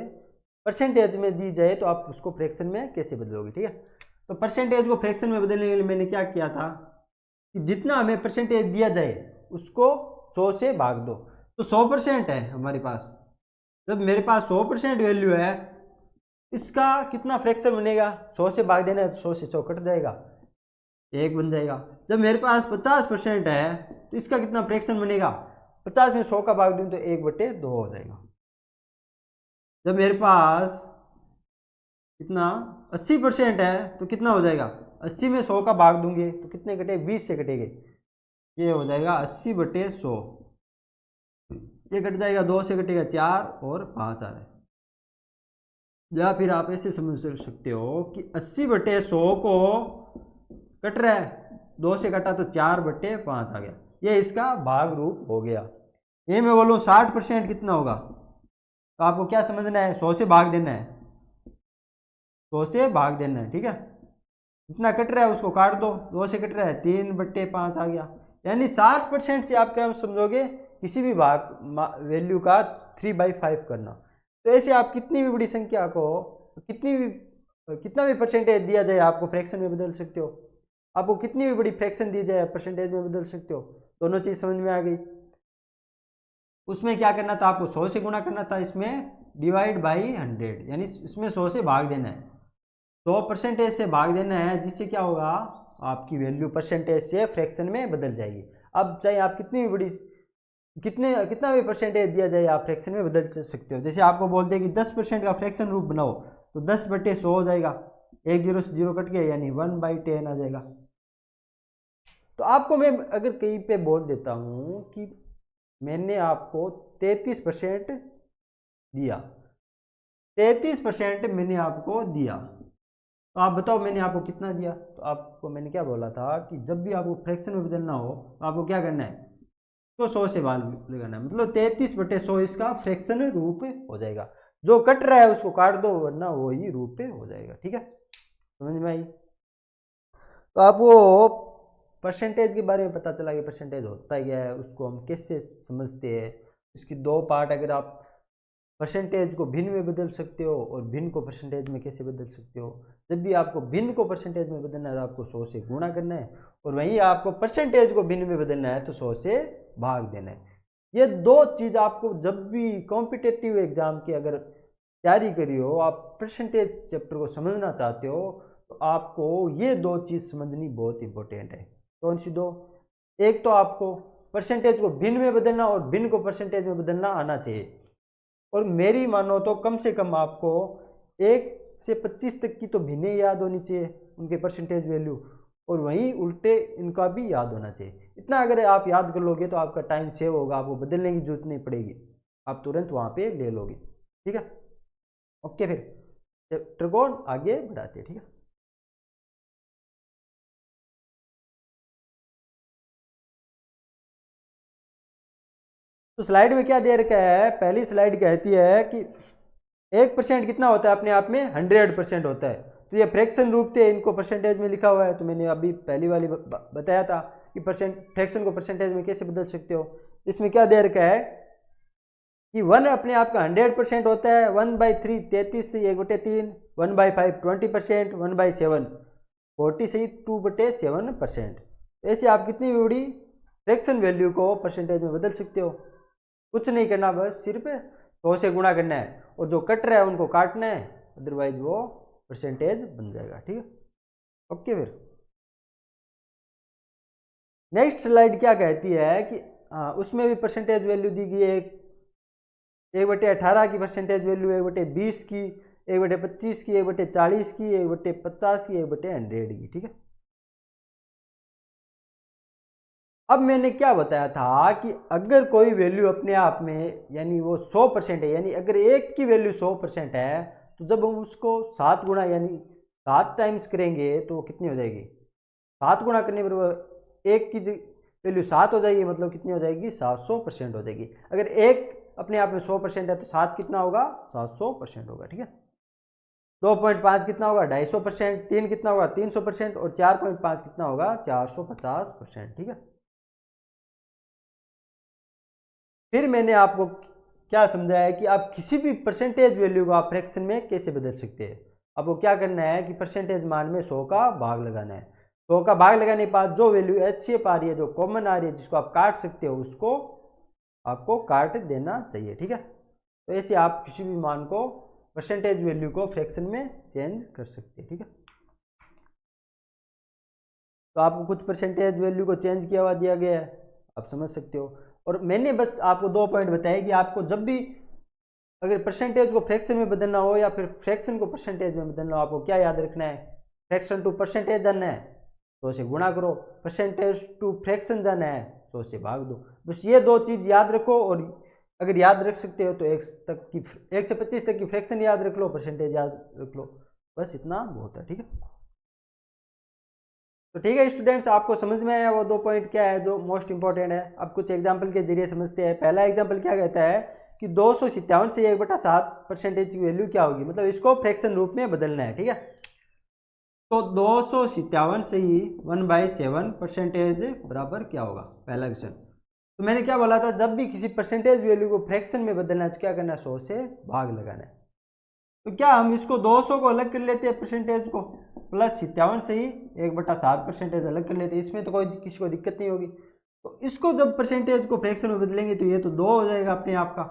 परसेंटेज में दी जाए तो आप उसको फ्रैक्शन में कैसे बदलोगे। ठीक है, तो परसेंटेज को फ्रैक्शन में बदलने के लिए मैंने क्या किया था कि जितना हमें परसेंटेज दिया जाए उसको 100 से भाग दो। तो 100% है हमारे पास, जब मेरे पास 100% वैल्यू है, इसका कितना फ्रैक्शन बनेगा, 100 से भाग देना है तो 100 से 100 कट जाएगा, 1 बन जाएगा। जब मेरे पास 50% है तो इसका कितना फ्रैक्शन बनेगा, 50 में 100 का भाग दूं तो 1/2 हो जाएगा। जब मेरे पास कितना 80% है तो कितना हो जाएगा, 80 में 100 का भाग दूंगे तो कितने कटे, 20 से कटेंगे, ये हो जाएगा 80/100। ये कट जाएगा, 2 से कटेगा 4 और 5 आ रहा है। या फिर आप ऐसे समझ सकते हो कि 80/100 को कट रहा है, 2 से कटा तो 4/5 आ गया, ये इसका भाग रूप हो गया। ये मैं बोलूँ 60% कितना होगा, तो आपको क्या समझना है, 100 से भाग देना है, 100 से भाग देना है। ठीक है, जितना कट रहा है उसको काट दो, 2 से कट रहा है 3/5 आ गया, यानी 60% से आप क्या समझोगे, किसी भी भाग वैल्यू का 3/5 करना। तो ऐसे आप कितनी भी बड़ी संख्या को कितना भी परसेंटेज दिया जाए आपको फ्रैक्शन में बदल सकते हो, आपको कितनी भी बड़ी फ्रैक्शन दी जाए परसेंटेज में बदल सकते हो। दोनों चीज समझ में आ गई। उसमें क्या करना था, आपको 100 से गुना करना था, इसमें डिवाइड बाई 100, यानी इसमें 100 से भाग देना है, 100% से भाग देना है, जिससे क्या होगा, आपकी वैल्यू परसेंटेज से फ्रैक्शन में बदल जाएगी। अब चाहे आप कितनी भी बड़ी कितना भी परसेंटेज दिया जाए आप फ्रैक्शन में बदल सकते हो। जैसे आपको बोलते हैं कि 10% का फ्रैक्शन रूप बनाओ तो 10/100 हो जाएगा, 1 0 से 0 कट गया यानी 1/10 आ जाएगा। तो आपको मैं अगर कहीं पे बोल देता हूँ कि मैंने आपको 33% दिया, 33% मैंने आपको दिया, तो आप बताओ मैंने आपको कितना दिया। तो आपको मैंने क्या बोला था कि जब भी आपको फ्रैक्शन में बदलना हो तो आपको क्या करना है, तो 100 से भाग लगाना है, मतलब 33/100 इसका फ्रैक्शन रूप हो जाएगा। जो कट रहा है उसको काट दो वरना वही रूप पे हो जाएगा। ठीक है, समझ में आई। तो आपको परसेंटेज के बारे में पता चला कि परसेंटेज होता क्या है, उसको हम कैसे समझते हैं। इसकी 2 पार्ट, अगर आप परसेंटेज को भिन्न में बदल सकते हो और भिन्न को परसेंटेज में कैसे बदल सकते हो। जब भी आपको भिन्न को परसेंटेज में बदलना है तो आपको 100 से गुणा करना है, और वहीं आपको परसेंटेज को भिन्न में बदलना है तो 100 से भाग देना है। ये 2 चीज़ आपको जब भी कॉम्पिटेटिव एग्जाम की अगर तैयारी करी हो, आप परसेंटेज चैप्टर को समझना चाहते हो, तो आपको ये 2 चीज़ समझनी बहुत इंपॉर्टेंट है। कौन सी 2? एक तो आपको परसेंटेज को भिन्न में बदलना और भिन्न को परसेंटेज में बदलना आना चाहिए, और मेरी मानो तो कम से कम आपको 1 से 25 तक की तो भिन्न याद होनी चाहिए, उनके परसेंटेज वैल्यू, और वहीं उल्टे इनका भी याद होना चाहिए। इतना अगर आप याद कर लोगे तो आपका टाइम सेव होगा, आपको बदलने की जरूरत नहीं पड़ेगी, आप तुरंत वहाँ पे ले लोगे। ठीक है, ओके, फिर चैप्टर को आगे बढ़ाते हैं। ठीक है। तो स्लाइड में क्या दे रखा है, पहली स्लाइड कहती है कि 1% कितना होता है अपने आप में 100% होता है। तो ये फ्रैक्शन रूप थे, इनको परसेंटेज में लिखा हुआ है। तो मैंने अभी पहली वाली बताया था कि फ्रैक्शन को परसेंटेज में कैसे बदल सकते हो। इसमें क्या दे रखा है कि 1 अपने आप का 100% होता है, 1/3 33 से 1/3, 1/5 20%, 1/7 40 से 2/7%। ऐसे आप कितनी भी बड़ी फ्रैक्शन वैल्यू को परसेंटेज में बदल सकते हो। कुछ नहीं करना, बस सिर्फ 100 से गुणा करना है और जो कट रहा है उनको काटना है, अदरवाइज वो परसेंटेज बन जाएगा। ठीक है, ओके। फिर नेक्स्ट स्लाइड क्या कहती है कि उसमें भी परसेंटेज वैल्यू दी गई है, 1/18 की परसेंटेज वैल्यू, 1/20 की, 1/25 की, 1/40 की, 1/50 की, 1/100 की। ठीक है, अब मैंने क्या बताया था कि अगर कोई वैल्यू अपने आप में यानी वो 100% है, यानी अगर एक की वैल्यू 100% है तो जब हम उसको 7 गुणा यानी 7 टाइम्स करेंगे तो कितनी हो जाएगी, 7 गुणा करने पर वो एक की वैल्यू 7 हो जाएगी, मतलब कितनी हो जाएगी 700% हो जाएगी। अगर एक अपने आप में 100% है तो 7 कितना होगा 700% होगा। ठीक है, 2.5 कितना होगा 250%, 3 कितना होगा 300% और 4.5 कितना होगा 450%। ठीक है, फिर मैंने आपको क्या समझाया कि आप किसी भी परसेंटेज वैल्यू को आप फ्रैक्शन में कैसे बदल सकते हैं। आपको क्या करना है कि परसेंटेज मान में 100 का भाग लगाना है। 100 का भाग लगाने के बाद जो वैल्यू HCF आ रही है, जो कॉमन आ रही है, जिसको आप काट सकते हो, उसको आपको काट देना चाहिए। ठीक है, तो ऐसे आप किसी भी मान को परसेंटेज वैल्यू को फ्रैक्शन में चेंज कर सकते हैं। ठीक है, तो आपको कुछ परसेंटेज वैल्यू को चेंज किया हुआ दिया गया है, आप समझ सकते हो। और मैंने बस आपको 2 पॉइंट बताए कि आपको जब भी अगर परसेंटेज को फ्रैक्शन में बदलना हो या फिर फ्रैक्शन को परसेंटेज में बदलना हो, आपको क्या याद रखना है, फ्रैक्शन टू परसेंटेज जानना है 100 से गुणा करो, परसेंटेज टू फ्रैक्शन जानना है 100 से भाग दो। बस ये 2 चीज़ याद रखो, और अगर याद रख सकते हो तो 1 से 25 तक की फ्रैक्शन याद रख लो, परसेंटेज याद रख लो, बस इतना बहुत है। ठीक है, तो ठीक है स्टूडेंट्स, आपको समझ में आया वो 2 पॉइंट क्या है जो मोस्ट इंपॉर्टेंट है। अब कुछ एग्जांपल के जरिए समझते हैं। पहला एग्जांपल क्या कहता है कि 257 से 1/7 परसेंटेज की वैल्यू क्या होगी, मतलब इसको फ्रैक्शन रूप में बदलना है। ठीक है, तो 257 से ही 1/7 परसेंटेज बराबर क्या होगा, पहला क्वेश्चन। तो मैंने क्या बोला था, जब भी किसी परसेंटेज वैल्यू को फ्रैक्शन में बदलना है तो क्या करना है, 100 से भाग लगाना है। तो क्या हम इसको 200 को अलग कर लेते हैं परसेंटेज को, प्लस 57 से ही 1/7 परसेंटेज अलग कर लेते हैं, इसमें तो कोई किसी को दिक्कत नहीं होगी। तो इसको जब परसेंटेज को फ्रैक्शन में बदलेंगे तो ये तो 2 हो जाएगा अपने आप का।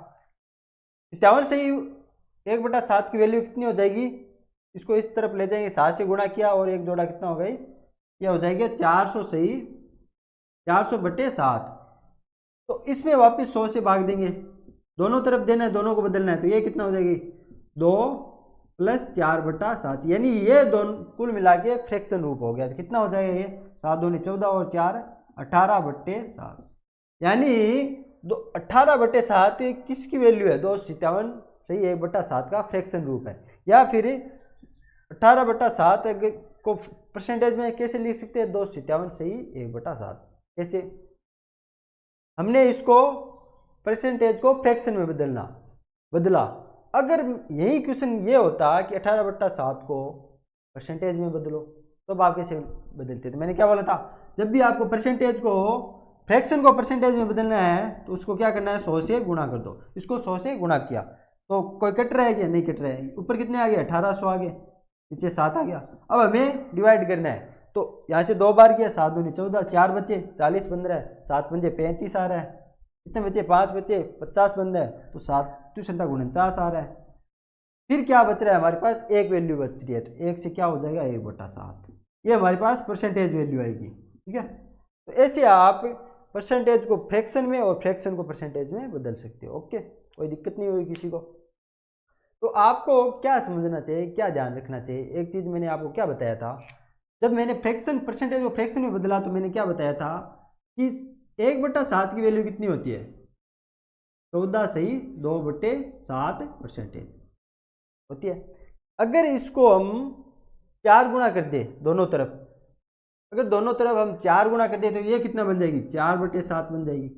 57 से ही 1/7 की वैल्यू कितनी हो जाएगी, इसको इस तरफ ले जाएंगे, 7 से गुणा किया और एक जोड़ा कितना हो गई, यह हो जाएगा 400 से ही 400/7। तो इसमें वापस 100 से भाग देंगे, दोनों तरफ देना है, दोनों को बदलना है, तो ये कितना हो जाएगी 2 + 4/7, यानी ये दोनों कुल मिला के फ्रैक्शन रूप हो गया। तो कितना हो जाएगा ये 7 दूनी 14 और 4 18/7, यानी 18/7 किसकी वैल्यू है, 257 सही 1/7 का फ्रैक्शन रूप है। या फिर 18/7 को परसेंटेज में कैसे लिख सकते हैं, 257 सही 1/7। कैसे, हमने इसको परसेंटेज को फ्रैक्शन में बदला। अगर यही क्वेश्चन ये होता कि 18/7 को परसेंटेज में बदलो, तो आप कैसे बदलते। तो मैंने क्या बोला था, जब भी आपको परसेंटेज को फ्रैक्शन को परसेंटेज में बदलना है तो उसको क्या करना है, 100 से गुणा कर दो। इसको 100 से गुणा किया तो कोई कट रहा है क्या, नहीं कट रहा है। ऊपर कितने आ गए 1800 आ गए, नीचे 7 आ गया। अब हमें डिवाइड करना है, तो यहाँ से 2 बार किया, 7 दूनी 14, 4 बचे 40 बन रहा है, 7 पंजे 35 आ रहा है, कितने बचे 5 बचे 50 बन रहा है, तो 7 2 49 आ रहा है। फिर क्या बच रहा है हमारे पास, एक वैल्यू बच रही है, तो 1 से क्या हो जाएगा 1/7, ये हमारे पास परसेंटेज वैल्यू आएगी। ठीक है, तो ऐसे आप परसेंटेज को फ्रैक्शन में और फ्रैक्शन को परसेंटेज में बदल सकते हो। ओके, कोई दिक्कत नहीं होगी किसी को। तो आपको क्या समझना चाहिए, क्या ध्यान रखना चाहिए, एक चीज़ मैंने आपको क्या बताया था, जब मैंने फ्रैक्शन परसेंटेज को फ्रैक्शन में बदला तो मैंने क्या बताया था कि 1/7 की वैल्यू कितनी होती है, 14 सही 2/7 परसेंटेज होती है। अगर इसको हम 4 गुणा कर दे दोनों तरफ, अगर दोनों तरफ हम 4 गुणा कर दे तो ये कितना बन जाएगी 4/7 बन जाएगी।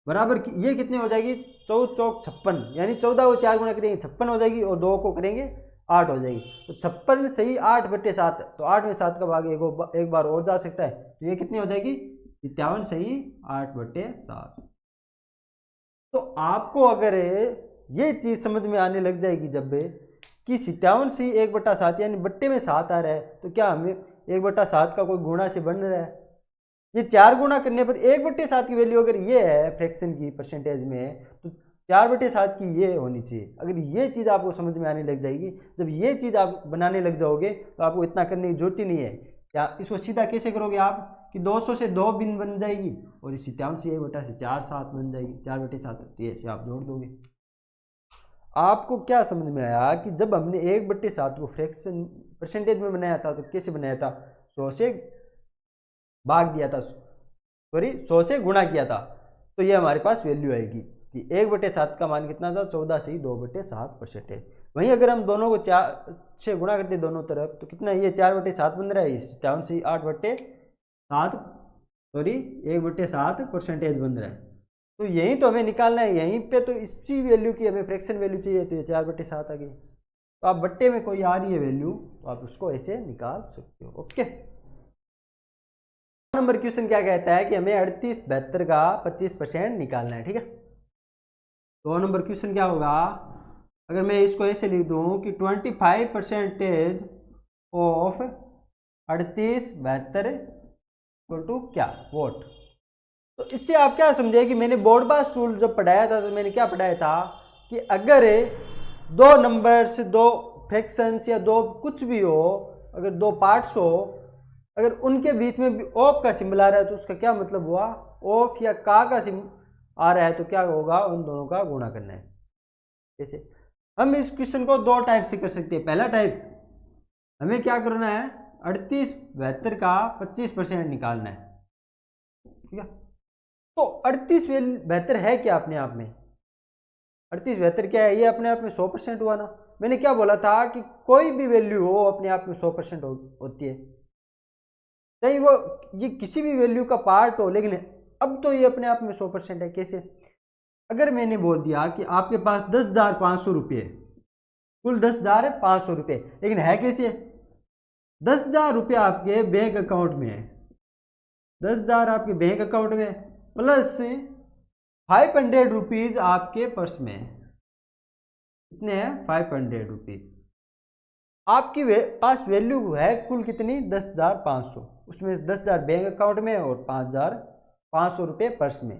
बराबर ये कितनी हो जाएगी, 14 चौक 56, यानी 14 को 4 गुना करेंगे 56 हो जाएगी और 2 को करेंगे 8 हो जाएगी। तो 56 सही 8/7, तो 8 में 7 का भाग एक बार और जा सकता है, तो ये कितनी हो जाएगी 57 सही 8/7। तो आपको अगर ये चीज़ समझ में आने लग जाएगी जब कि 57 सही 1/7 यानी बट्टे में 7 आ रहा है, तो क्या हमें 1/7 का कोई गुणा से बन रहा है। ये 4 गुना करने पर 1/7 की वैल्यू अगर ये है फ्रैक्शन की परसेंटेज में, तो 4/7 की ये होनी चाहिए। अगर ये चीज़ आपको समझ में आने लग जाएगी, जब ये चीज़ आप बनाने लग जाओगे तो आपको इतना करने की जरूरत ही नहीं है। क्या इसको सीधा कैसे करोगे आप कि 200 से 2 बिन बन जाएगी और इस 57 से 1/4 7 बन जाएगी, 4/7, तो ऐसे आप जोड़ दोगे। आपको क्या समझ में आया कि जब हमने 1/7 को फ्रैक्शन परसेंटेज में बनाया था तो कैसे बनाया था, 100 से भाग दिया था, सॉरी 100 से गुणा किया था, तो ये हमारे पास वैल्यू आएगी कि 1/7 का मान कितना था 14 से 2/7%। वहीं अगर हम दोनों को 4 से गुणा करते दोनों तरफ तो कितना ये 4/7 बन रहा है, 57 से 8/7 सॉरी 1/7% बन रहा है। तो यही तो हमें निकालना है, यहीं पे तो इसी वैल्यू की हमें फ्रैक्शन वैल्यू चाहिए, तो ये 4/7 आ गई। तो आप बट्टे में कोई आ रही है वैल्यू तो आप उसको ऐसे निकाल सकते हो। ओके, नंबर क्वेश्चन क्या कहता है कि हमें 38/72 का 25% निकालना है। ठीक है, 2 नंबर क्वेश्चन क्या होगा, अगर मैं इसको ऐसे लिख दूं कि 25% ऑफ 38/72 टू क्या वोट। तो इससे आप क्या समझे कि मैंने बोर्ड पास टूल जब पढ़ाया था तो मैंने क्या पढ़ाया था कि अगर 2 नंबर्स 2 फ्रैक्शंस या 2 कुछ भी हो, अगर 2 पार्ट्स हो, अगर उनके बीच में भी ऑफ का सिंबल आ रहा है तो उसका क्या मतलब हुआ, ऑफ या का सिंबल आ रहा है तो क्या होगा, उन दोनों का गुणा करना है। जैसे हम इस क्वेश्चन को 2 टाइप से कर सकते हैं। पहला टाइप, हमें क्या करना है 38/72 का 25% निकालना है। ठीक है, तो 38/72 है क्या अपने आप में, 38/72 क्या है, ये अपने आप में 100% हुआ ना। मैंने क्या बोला था कि कोई भी वैल्यू हो अपने आप में 100% होती है, चाहे वो ये किसी भी वैल्यू का पार्ट हो, लेकिन अब तो ये अपने आप में 100% है। कैसे, अगर मैंने बोल दिया कि आपके पास 10,500 रुपये, कुल 10,500 रुपये, लेकिन है कैसे, 10,000 रुपये आपके बैंक अकाउंट में है, 10,000 आपके बैंक अकाउंट में प्लस 500 रुपीज आपके पर्स में है। कितने हैं 500 रुपीज आपकी पास वैल्यू है कुल कितनी 10,500, उसमें 10,000 बैंक अकाउंट में और 5,500 रुपये पर्स में।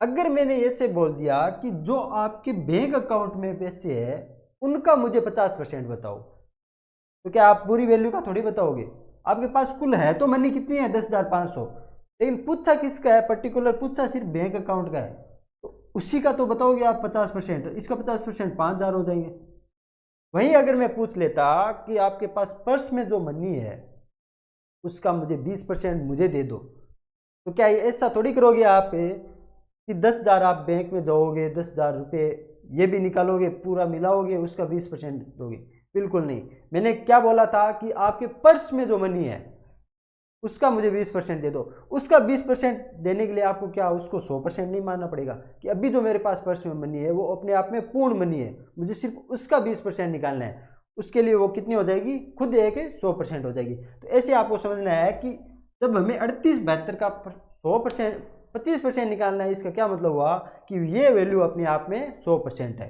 अगर मैंने ऐसे बोल दिया कि जो आपके बैंक अकाउंट में पैसे है उनका मुझे 50% बताओ, तो क्या आप पूरी वैल्यू का थोड़ी बताओगे। आपके पास कुल है तो मनी कितनी है 10,500, लेकिन पूछा किसका है, पर्टिकुलर पूछा सिर्फ बैंक अकाउंट का है, तो उसी का तो बताओगे आप 50%, इसका 50% 5,000 हो जाएंगे। वहीं अगर मैं पूछ लेता कि आपके पास पर्स में जो मनी है उसका मुझे 20% मुझे दे दो, तो क्या ऐसा थोड़ी करोगे आप कि 10,000 आप बैंक में जाओगे 10,000 रुपये ये भी निकालोगे पूरा मिलाओगे उसका 20% दोगे, बिल्कुल नहीं। मैंने क्या बोला था कि आपके पर्स में जो मनी है उसका मुझे 20% दे दो। उसका 20% देने के लिए आपको क्या उसको 100% नहीं मानना पड़ेगा कि अभी जो मेरे पास पर्स में मनी है वो अपने आप में पूर्ण मनी है, मुझे सिर्फ उसका 20% निकालना है। उसके लिए वो कितनी हो जाएगी, खुद एक 100% हो जाएगी। तो ऐसे आपको समझना है कि जब हमें 38/72 का 100% 25% निकालना है, इसका क्या मतलब हुआ कि ये वैल्यू अपने आप में 100% है।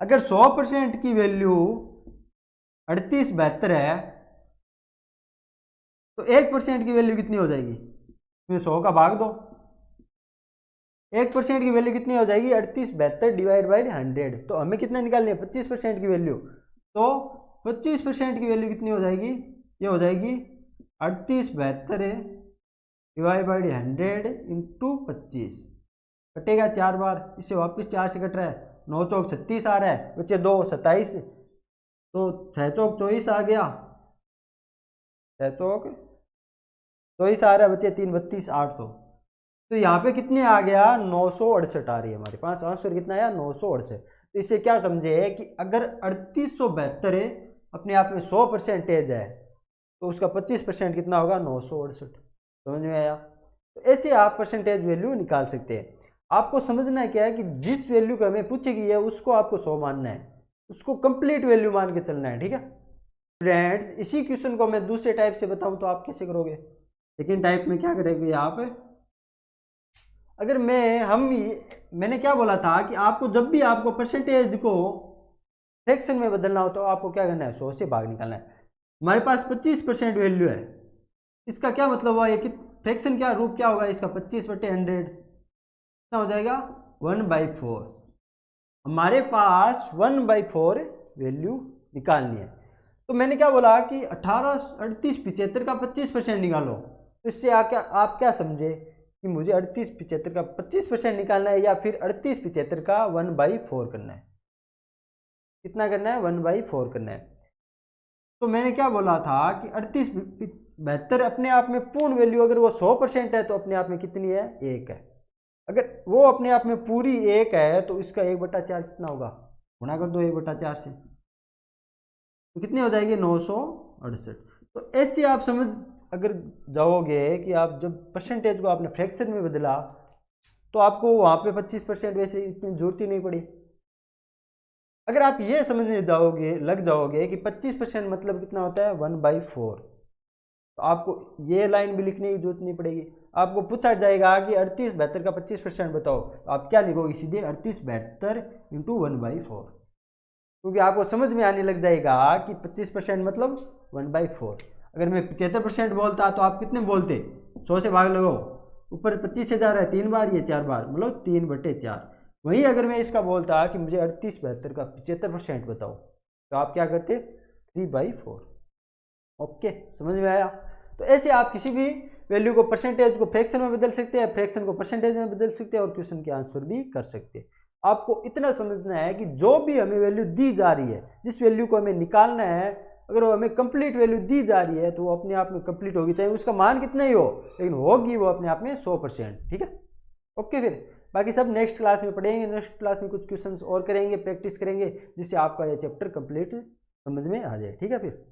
अगर 100% की वैल्यू 38/72 है तो 1% की वैल्यू कितनी हो जाएगी, इसमें 100 का भाग दो, 1% की वैल्यू कितनी हो जाएगी 38/72 डिवाइड बाई 100। तो हमें कितना निकालनी है 25% की वैल्यू, तो 25% की वैल्यू कितनी हो जाएगी, ये हो जाएगी 38/72 डिवाइड बाई 100 इंटू 25, कटेगा 4 बार, इससे वापस 4 से कट रहा है, 9 चौक 36 आ रहा है, बच्चे 2 27, तो 6 चौक 24 आ गया, 6 चौक 24 आ रहा है बच्चे, 3 32 800। तो यहाँ पे कितने आ गया 968 आ रही है हमारे पास, आंसर कितना आया 968। तो इससे क्या समझे कि अगर 3872 अपने आप में 100% है तो उसका 25% कितना होगा 968। समझ में आया। तो ऐसे आप परसेंटेज वैल्यू निकाल सकते हैं। आपको समझना है क्या है कि जिस वैल्यू को हमें पूछेगी है उसको आपको 100 मानना है, उसको कंप्लीट वैल्यू मान के चलना है, ठीक है फ्रेंड्स। इसी क्वेश्चन को मैं दूसरे टाइप से बताऊं तो आप कैसे करोगे? सेकेंड टाइप में क्या करेंगे आप, अगर मैंने क्या बोला था कि आपको जब भी आपको परसेंटेज को फ्रैक्शन में बदलना हो तो आपको क्या करना है, 100 से भाग निकालना है। हमारे पास 25% वैल्यू है, इसका क्या मतलब हुआ, ये कि फ्रैक्शन क्या रूप क्या होगा इसका, 25/100 कितना हो जाएगा, 1/4। हमारे पास 1/4 वैल्यू निकालनी है। तो मैंने क्या बोला कि 18 38 75 का 25% निकालो। तो इससे आप क्या समझे कि मुझे 38 75 का 25% निकालना है या फिर 38 75 का 1/4 करना है, कितना करना है, 1/4 करना है। तो मैंने क्या बोला था कि 38 72 अपने आप में पूर्ण वैल्यू अगर वो 100% है तो अपने आप में कितनी है, 1 है। अगर वो अपने आप में पूरी 1 है तो इसका 1/4 कितना होगा, गुणा कर दो 1/4 से, तो कितनी हो जाएगी, 968। तो ऐसे आप समझ अगर जाओगे कि आप जब परसेंटेज को आपने फ्रैक्शन में बदला तो आपको वहाँ पे 25% वैसे इतनी जरूरत ही नहीं पड़ी। अगर आप ये समझने लग जाओगे कि 25% मतलब कितना होता है, 1/4, तो आपको ये लाइन भी लिखने की जरूरत नहीं पड़ेगी। आपको पूछा जाएगा कि 38 72 का 25% बताओ, तो आप क्या लिखोगे, सीधे 38 72 इंटू 1/4, क्योंकि आपको समझ में आने लग जाएगा कि 25% मतलब 1/4। अगर मैं 75% बोलता तो आप कितने बोलते, 100 से भाग लगाओ, ऊपर 25 से जा रहा है 3 बार, ये 4 बार, मतलब 3/4। वहीं अगर मैं इसका बोलता कि मुझे 38 72 का 75% बताओ, तो आप क्या करते, 3/4। ओके, समझ में आया? तो ऐसे आप किसी भी वैल्यू को परसेंटेज को फ्रैक्शन में बदल सकते हैं, फ्रैक्शन को परसेंटेज में बदल सकते हैं और क्वेश्चन के आंसर भी कर सकते हैं। आपको इतना समझना है कि जो भी हमें वैल्यू दी जा रही है, जिस वैल्यू को हमें निकालना है, अगर वो हमें कंप्लीट वैल्यू दी जा रही है तो वो अपने आप में कंप्लीट होगी, चाहे उसका मान कितना ही हो, लेकिन होगी वो अपने आप में 100%, ठीक है। ओके, फिर बाकी सब नेक्स्ट क्लास में पढ़ेंगे, नेक्स्ट क्लास में कुछ क्वेश्चंस और करेंगे, प्रैक्टिस करेंगे, जिससे आपका ये चैप्टर कंप्लीट समझ में आ जाए, ठीक है फिर।